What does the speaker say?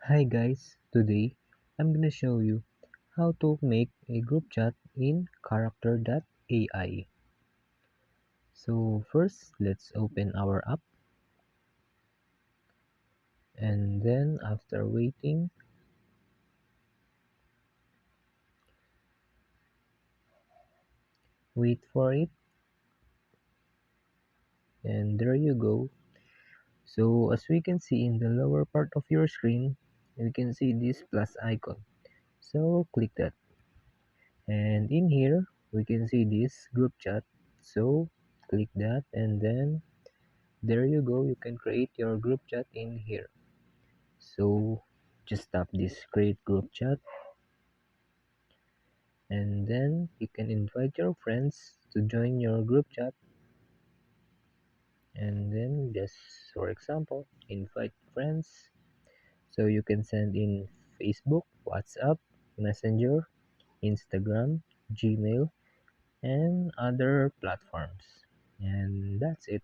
Hi guys, today I'm gonna show you how to make a group chat in Character.ai. So first, let's open our app, and then after waiting, wait for it, and there you go. So as we can see in the lower part of your screen, you can see this plus icon. So click that, and in here we can see this group chat. So click that, and then there you go. You can create your group chat in here. So just tap this create group chat, and then you can invite your friends to join your group chat, and then just for example invite friends, so you can send in Facebook, WhatsApp, Messenger, Instagram, Gmail, and other platforms. And that's it.